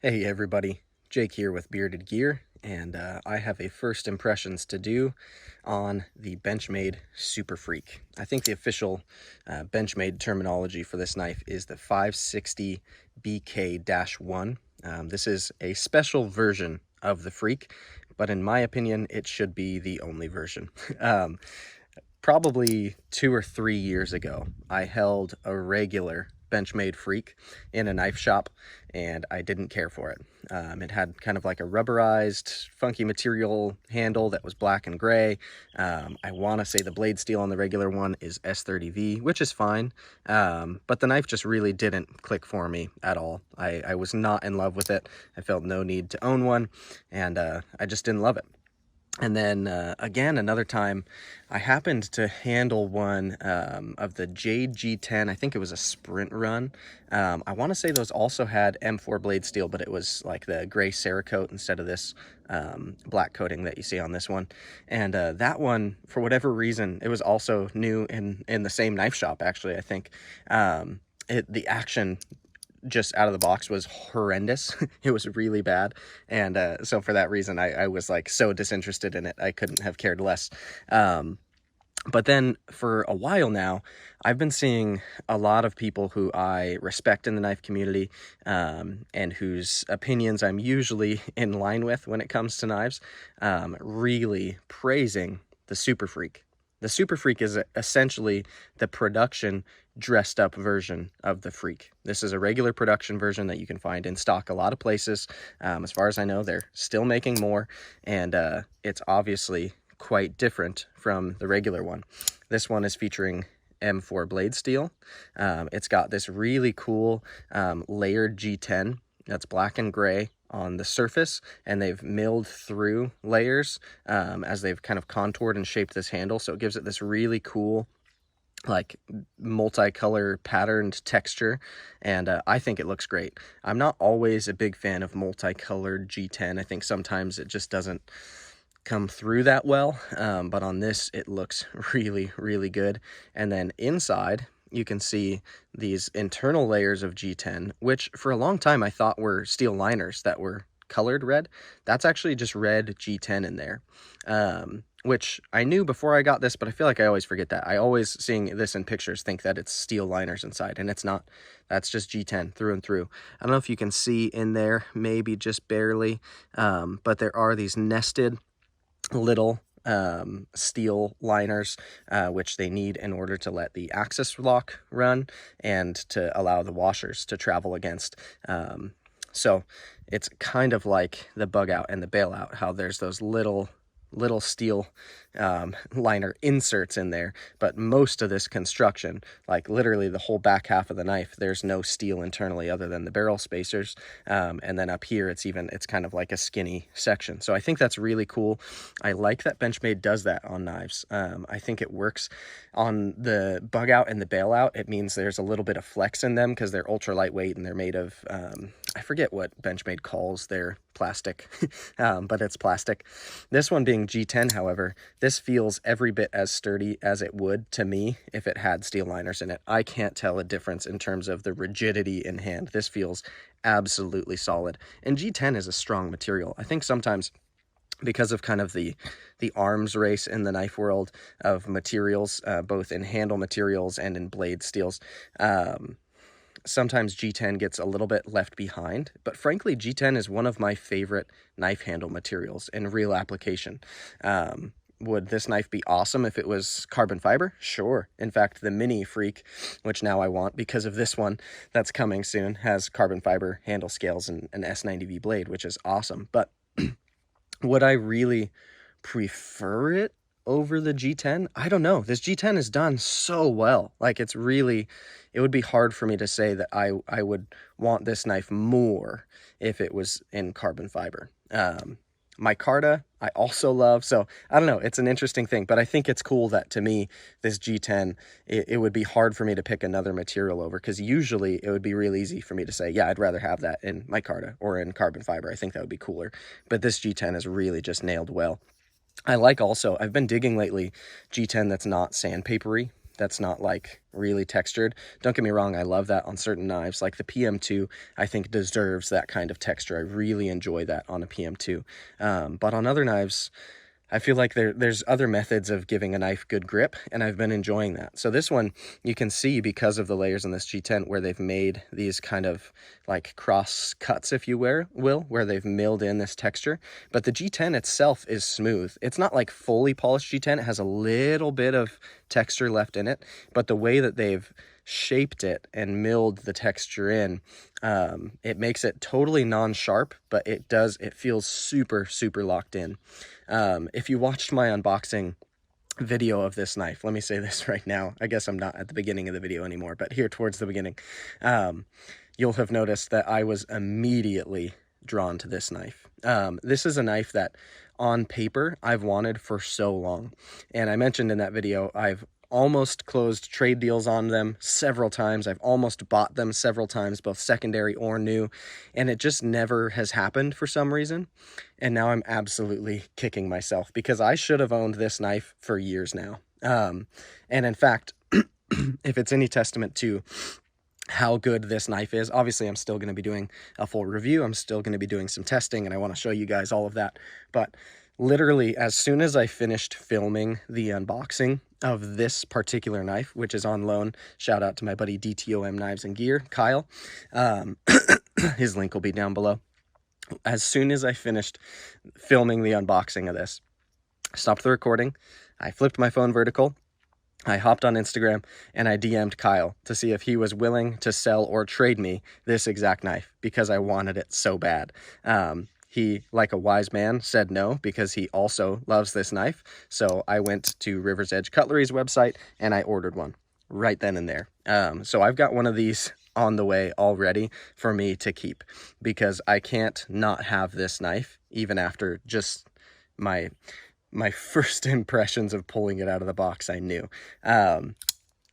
Hey everybody, Jake here with Bearded Gear, and I have a first impressions to do on the Benchmade Super Freek. I think the official Benchmade terminology for this knife is the 560 BK-1. This is a special version of the Freek, but in my opinion, it should be the only version. Probably 2 or 3 years ago, I held a regular Benchmade Freek in a knife shop, and I didn't care for it. It had kind of like a rubberized, funky material handle that was black and gray. I want to say the blade steel on the regular one is S30V, which is fine, but the knife just really didn't click for me at all. I was not in love with it. I felt no need to own one, and I just didn't love it. And then again, another time, I happened to handle one of the Jade G10. I think it was a sprint run. I want to say those also had M4 blade steel, but it was like the gray Cerakote instead of this black coating that you see on this one. And that one, for whatever reason, it was also new in the same knife shop, actually, I think. The action just out of the box was horrendous. It was really bad, and so for that reason I was like so disinterested in it. I couldn't have cared less. But then for a while now, I've been seeing a lot of people who I respect in the knife community, and whose opinions I'm usually in line with when it comes to knives, really praising the Super Freek. The Super Freek is essentially the production dressed up version of the Freek. This is a regular production version that you can find in stock a lot of places. As far as I know, they're still making more, and it's obviously quite different from the regular one. This one is featuring M4 blade steel. It's got this really cool layered G10 that's black and gray on the surface, and they've milled through layers as they've kind of contoured and shaped this handle, so it gives it this really cool like multicolor patterned texture, and I think it looks great. I'm not always a big fan of multicolored G10. I think sometimes it just doesn't come through that well, but on this it looks really good. And then inside you can see these internal layers of G10, which for a long time I thought were steel liners that were colored red. That's actually just red G10 in there, which I knew before I got this, but I feel like I always forget that. I always, seeing this in pictures, think that it's steel liners inside, and it's not. That's just G10 through and through. I don't know if you can see in there, maybe just barely, but there are these nested little steel liners, which they need in order to let the axis lock run and to allow the washers to travel against. So it's kind of like the bug out and the bailout, how there's those little steel liner inserts in there, but most of this construction, like literally the whole back half of the knife, there's no steel internally other than the barrel spacers, and then up here it's kind of like a skinny section. So I think that's really cool. I like that Benchmade does that on knives. I think it works on the bug out and the bailout. It means there's a little bit of flex in them because they're ultra lightweight and they're made of I forget what Benchmade calls their plastic, but it's plastic. This one being G10, however, this feels every bit as sturdy as it would to me if it had steel liners in it. I can't tell a difference in terms of the rigidity in hand. This feels absolutely solid. And G10 is a strong material. I think sometimes, because of kind of the arms race in the knife world of materials, both in handle materials and in blade steels, sometimes G10 gets a little bit left behind, but frankly, G10 is one of my favorite knife handle materials in real application. Would this knife be awesome if it was carbon fiber? Sure. In fact, the Mini Freek, which now I want because of this one that's coming soon, has carbon fiber handle scales and an S90V blade, which is awesome. But would I really prefer it over the G10? I don't know. This G10 is done so well. Like, it would be hard for me to say that I would want this knife more if it was in carbon fiber. Micarta, I also love, so I don't know, it's an interesting thing, but I think it's cool that, to me, this G10, it would be hard for me to pick another material over, because usually it would be real easy for me to say, yeah, I'd rather have that in micarta or in carbon fiber. I think that would be cooler, but this G10 is really just nailed well. I like also, I've been digging lately G10 that's not sandpapery. that's not like really textured. Don't get me wrong, I love that on certain knives. Like the PM2, I think deserves that kind of texture. I really enjoy that on a PM2. But on other knives, I feel like there's other methods of giving a knife good grip, and I've been enjoying that. So this one, you can see because of the layers in this G10 where they've made these kind of like cross cuts, if you will, where they've milled in this texture. But the G10 itself is smooth. It's not like fully polished G10. It has a little bit of texture left in it, but the way that they've shaped it and milled the texture in, it makes it totally non-sharp, but it feels super locked in. If you watched my unboxing video of this knife, let me say this right now, I guess I'm not at the beginning of the video anymore, but here towards the beginning, you'll have noticed that I was immediately drawn to this knife. This is a knife that on paper I've wanted for so long, and I mentioned in that video I've almost closed trade deals on them several times. I've almost bought them several times, both secondary or new, and it just never has happened for some reason. And now I'm absolutely kicking myself because I should have owned this knife for years now. And in fact, if it's any testament to how good this knife is, obviously I'm still going to be doing a full review. I'm still going to be doing some testing, and I want to show you guys all of that. But literally, as soon as I finished filming the unboxing of this particular knife, which is on loan, shout out to my buddy DTOM Knives and Gear, Kyle, his link will be down below. As soon as I finished filming the unboxing of this, I stopped the recording, I flipped my phone vertical, I hopped on Instagram, and I DM'd Kyle to see if he was willing to sell or trade me this exact knife because I wanted it so bad. He, like a wise man, said no because he also loves this knife. So I went to River's Edge Cutlery's website and I ordered one right then and there. So I've got one of these on the way already for me to keep because I can't not have this knife even after just my first impressions of pulling it out of the box. I knew.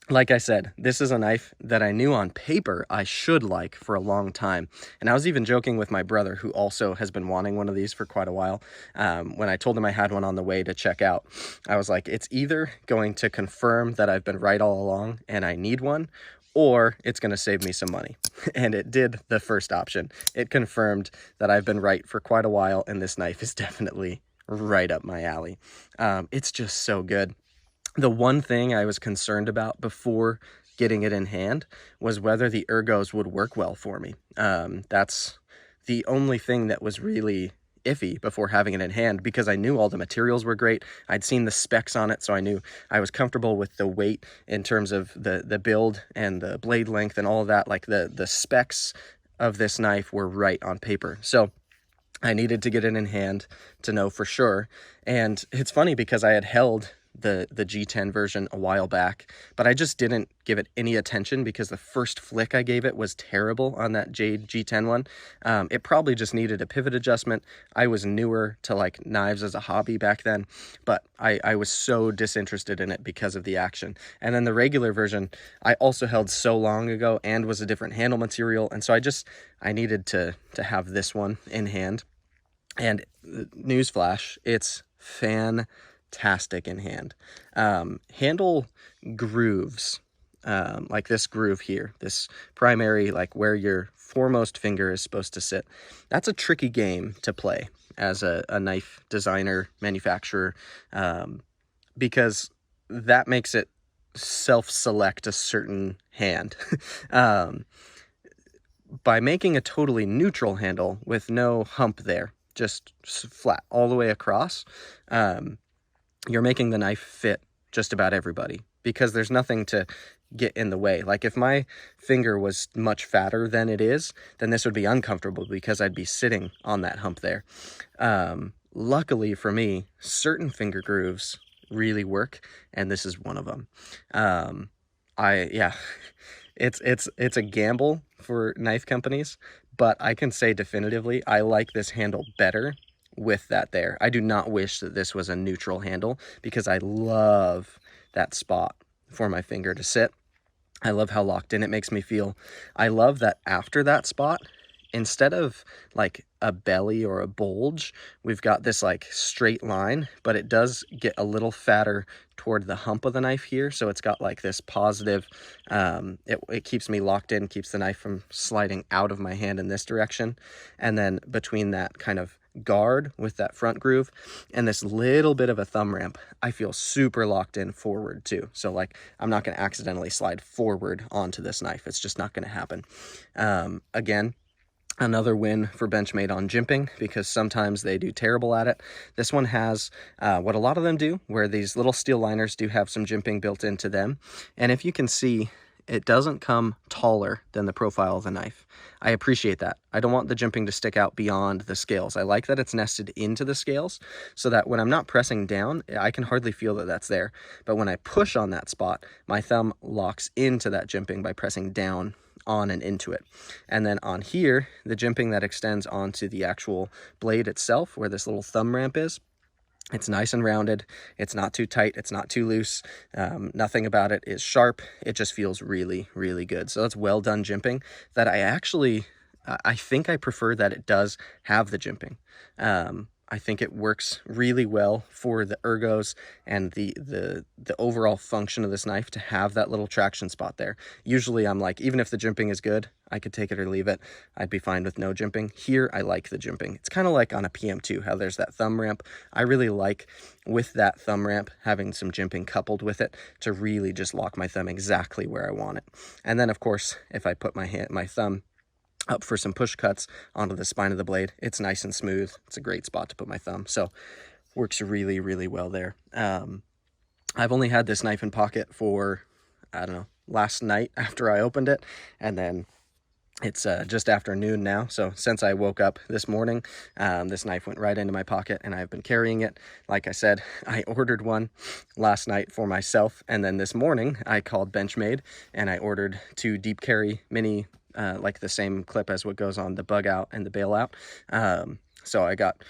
Like I said, this is a knife that I knew on paper I should like for a long time. And I was even joking with my brother, who also has been wanting one of these for quite a while. When I told him I had one on the way to check out, I was like, it's either going to confirm that I've been right all along and I need one, or it's going to save me some money. And it did the first option. It confirmed that I've been right for quite a while, and this knife is definitely right up my alley. It's just so good. The one thing I was concerned about before getting it in hand was whether the ergos would work well for me. That's the only thing that was really iffy before having it in hand, because I knew all the materials were great. I'd seen the specs on it, so I knew I was comfortable with the weight in terms of the build and the blade length and all of that. Like the specs of this knife were right on paper. So I needed to get it in hand to know for sure. And it's funny because I had held the G10 version a while back, but I just didn't give it any attention because the first flick I gave it was terrible on that Jade G10 one. It probably just needed a pivot adjustment. I was newer to like knives as a hobby back then, but I was so disinterested in it because of the action. And then the regular version I also held so long ago and was a different handle material, and so I needed to have this one in hand. And newsflash, it's fantastic in hand. Handle grooves, like this groove here, this primary, like where your foremost finger is supposed to sit. That's a tricky game to play as a knife designer, manufacturer, because that makes it self-select a certain hand. By making a totally neutral handle with no hump there, just flat all the way across, you're making the knife fit just about everybody because there's nothing to get in the way. Like if my finger was much fatter than it is, then this would be uncomfortable because I'd be sitting on that hump there. Luckily for me, certain finger grooves really work, and this is one of them. It's a gamble for knife companies, but I can say definitively I like this handle better with that there. I do not wish that this was a neutral handle because I love that spot for my finger to sit. I love how locked in it makes me feel. I love that after that spot, instead of like a belly or a bulge, we've got this like straight line, but it does get a little fatter toward the hump of the knife here. So it's got like this positive, it keeps me locked in, keeps the knife from sliding out of my hand in this direction. And then between that kind of guard with that front groove and this little bit of a thumb ramp, I feel super locked in forward too. So like I'm not going to accidentally slide forward onto this knife. It's just not going to happen. Again, another win for Benchmade on jimping, because sometimes they do terrible at it. This one has what a lot of them do, where these little steel liners do have some jimping built into them. And if you can see, it doesn't come taller than the profile of the knife. I appreciate that. I don't want the jimping to stick out beyond the scales. I like that it's nested into the scales so that when I'm not pressing down, I can hardly feel that that's there. But when I push on that spot, my thumb locks into that jimping by pressing down on and into it. And then on here, the jimping that extends onto the actual blade itself, where this little thumb ramp is, it's nice and rounded. It's not too tight. It's not too loose. Nothing about it is sharp. It just feels really, really good. So that's well done jimping that I think I prefer that it does have the jimping. I think it works really well for the ergos and the overall function of this knife to have that little traction spot there. Usually I'm like, even if the jimping is good, I could take it or leave it. I'd be fine with no jimping. Here, I like the jimping. It's kind of like on a PM2, how there's that thumb ramp. I really like, with that thumb ramp, having some jimping coupled with it to really just lock my thumb exactly where I want it. And then, of course, if I put my thumb up for some push cuts onto the spine of the blade, it's nice and smooth. It's a great spot to put my thumb. So works really, really well there. I've only had this knife in pocket for, I don't know, last night after I opened it, and then it's just after noon now. So since I woke up this morning, this knife went right into my pocket and I've been carrying it. Like I said, I ordered one last night for myself, and then this morning I called Benchmade and I ordered 2 deep carry mini, like the same clip as what goes on the bug out and the bail out. So I got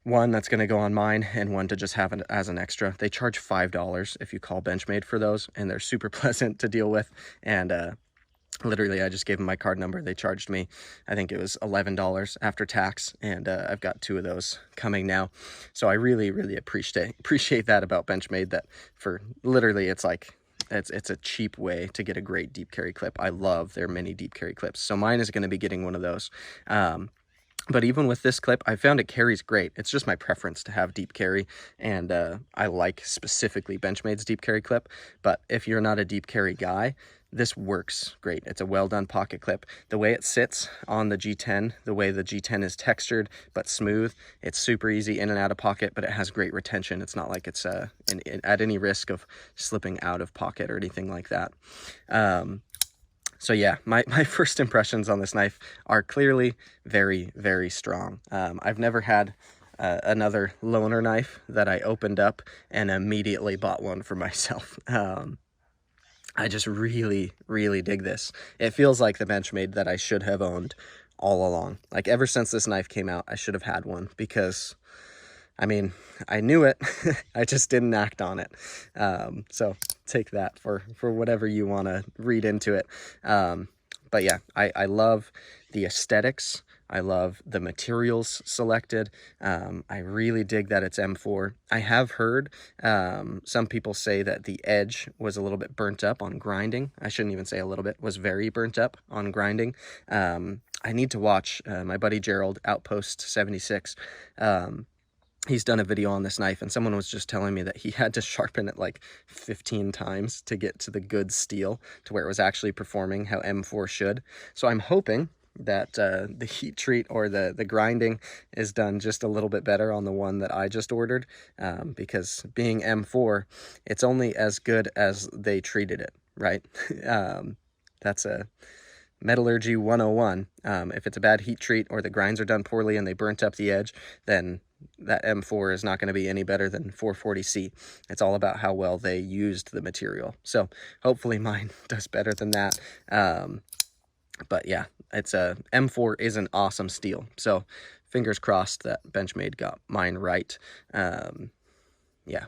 one that's going to go on mine and one to just have it as an extra. They charge $5 if you call Benchmade for those, and they're super pleasant to deal with. And literally, I just gave them my card number. They charged me, I think it was $11 after tax, and I've got 2 of those coming now. So I really, really appreciate that about Benchmade, that for literally, it's like, it's a cheap way to get a great deep carry clip. I love their mini deep carry clips. So mine is going to be getting one of those. But even with this clip, I found it carries great. It's just my preference to have deep carry, and I like specifically Benchmade's deep carry clip. But if you're not a deep carry guy, this works great. It's a well done pocket clip. The way it sits on the G10, the way the G10 is textured but smooth, it's super easy in and out of pocket, but it has great retention. It's not like it's at any risk of slipping out of pocket or anything like that. So yeah, my first impressions on this knife are clearly very, very strong. I've never had another loaner knife that I opened up and immediately bought one for myself. I just really, really dig this. It feels like the Benchmade that I should have owned all along. Like ever since this knife came out, I should have had one, because I mean, I knew it, I just didn't act on it. So take that for whatever you want to read into it. But yeah, I love the aesthetics. I love the materials selected. I really dig that it's M4. I have heard some people say that the edge was a little bit burnt up on grinding. I shouldn't even say a little bit, was very burnt up on grinding. I need to watch my buddy Gerald, Outpost 76. He's done a video on this knife, and someone was just telling me that he had to sharpen it like 15 times to get to the good steel, to where it was actually performing how M4 should. So I'm hoping that the heat treat or the grinding is done just a little bit better on the one that I just ordered, because being M4, it's only as good as they treated it, right? That's a metallurgy 101. If it's a bad heat treat or the grinds are done poorly and they burnt up the edge, then that M4 is not going to be any better than 440C. It's all about how well they used the material. So hopefully mine does better than that. But yeah, it's M4 is an awesome steel. So fingers crossed that Benchmade got mine right. Yeah,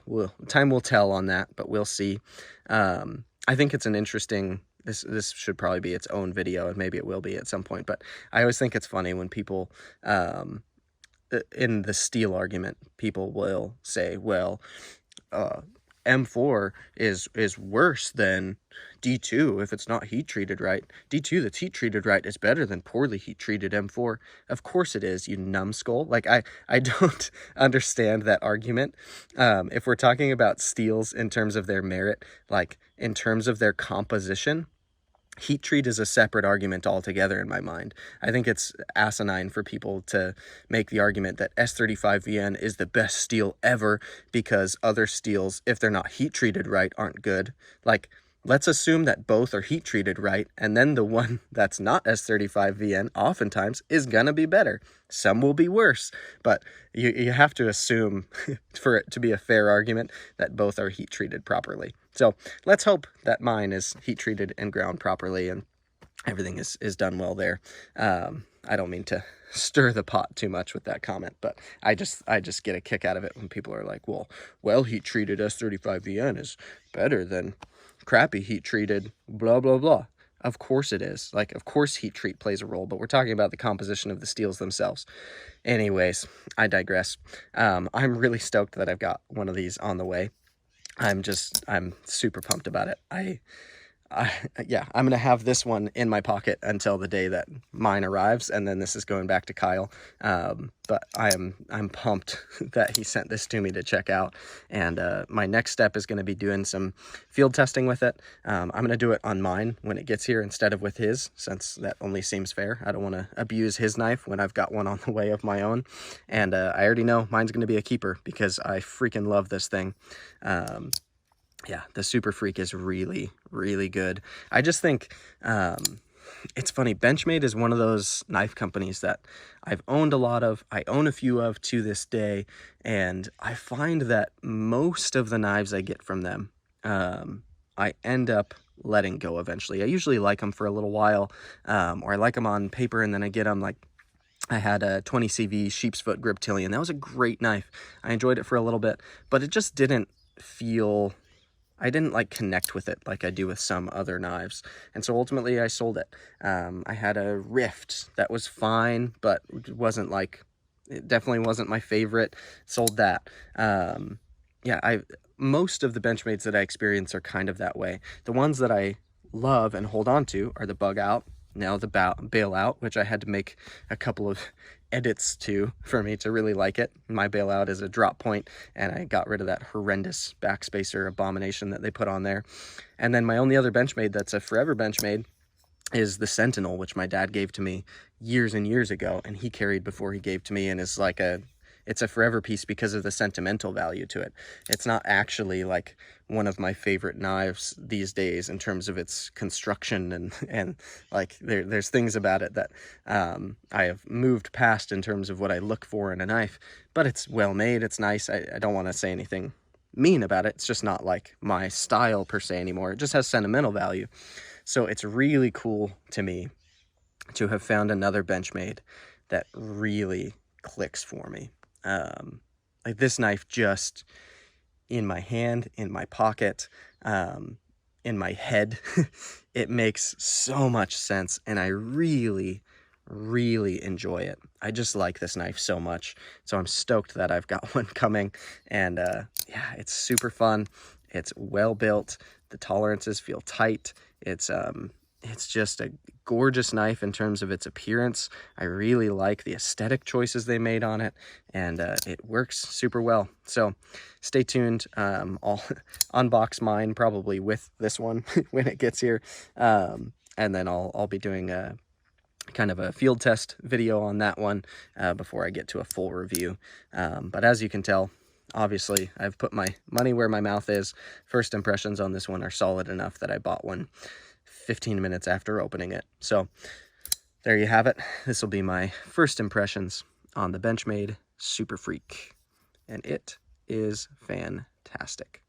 time will tell on that, but we'll see. I think it's an interesting this should probably be its own video, and maybe it will be at some point, but I always think it's funny when people, in the steel argument, people will say, well, M4 is worse than D2 if it's not heat treated right. D2 that's heat treated right is better than poorly heat treated M4. Of course it is, you numbskull. Like, I don't understand that argument. If we're talking about steels in terms of their merit, like in terms of their composition, heat treat is a separate argument altogether in my mind. I think it's asinine for people to make the argument that S35VN is the best steel ever because other steels, if they're not heat treated right, aren't good. Like, let's assume that both are heat treated right, and then the one that's not S35VN oftentimes is gonna be better. Some will be worse, but you have to assume for it to be a fair argument that both are heat treated properly. So let's hope that mine is heat treated and ground properly and everything is done well there. I don't mean to stir the pot too much with that comment, but I just get a kick out of it when people are like, well, heat treated S35VN is better than crappy heat treated blah blah blah. Of course it is. Like, of course heat treat plays a role, but we're talking about the composition of the steels themselves. Anyways, I digress. I'm really stoked that I've got one of these on the way. I'm super pumped about it. Yeah, I'm going to have this one in my pocket until the day that mine arrives, and then this is going back to Kyle. But I'm pumped that he sent this to me to check out, and my next step is going to be doing some field testing with it. I'm going to do it on mine when it gets here instead of with his, since that only seems fair. I don't want to abuse his knife when I've got one on the way of my own, and I already know mine's going to be a keeper because I freaking love this thing. Yeah, the Super Freek is really, really good. I just think it's funny. Benchmade is one of those knife companies that I've owned a lot of. I own a few of to this day, and I find that most of the knives I get from them, I end up letting go eventually. I usually like them for a little while, or I like them on paper, and then I get them like, I had a 20CV sheep's foot griptilian. That was a great knife. I enjoyed it for a little bit, but it just didn't feel... I didn't like connect with it like I do with some other knives. And so ultimately I sold it. I had a Rift that was fine, but it definitely wasn't my favorite. Sold that. Yeah, most of the Benchmades that I experience are kind of that way. The ones that I love and hold on to are the Bug Out, now the Bailout, which I had to make a couple of edits to for me to really like it. My Bailout is a drop point, and I got rid of that horrendous backspacer abomination that they put on there. And then my only other Benchmade that's a forever Benchmade is the Sentinel, which my dad gave to me years and years ago, and he carried before he gave to me, and is like it's a forever piece because of the sentimental value to it. It's not actually like one of my favorite knives these days in terms of its construction, and like there's things about it that I have moved past in terms of what I look for in a knife, but it's well made, it's nice. I don't want to say anything mean about it. It's just not like my style per se anymore. It just has sentimental value. So it's really cool to me to have found another Benchmade that really clicks for me. Like this knife, just in my hand, in my pocket, in my head, it makes so much sense, and I really, really enjoy it. I just like this knife so much, so I'm stoked that I've got one coming, and yeah, it's super fun. It's well built. The tolerances feel tight. It's just a gorgeous knife in terms of its appearance. I really like the aesthetic choices they made on it, and it works super well. So stay tuned. I'll unbox mine probably with this one when it gets here, and then I'll be doing a kind of a field test video on that one before I get to a full review. But as you can tell, obviously I've put my money where my mouth is. First impressions on this one are solid enough that I bought one 15 minutes after opening it. So there you have it. This will be my first impressions on the Benchmade Super Freek, and it is fantastic.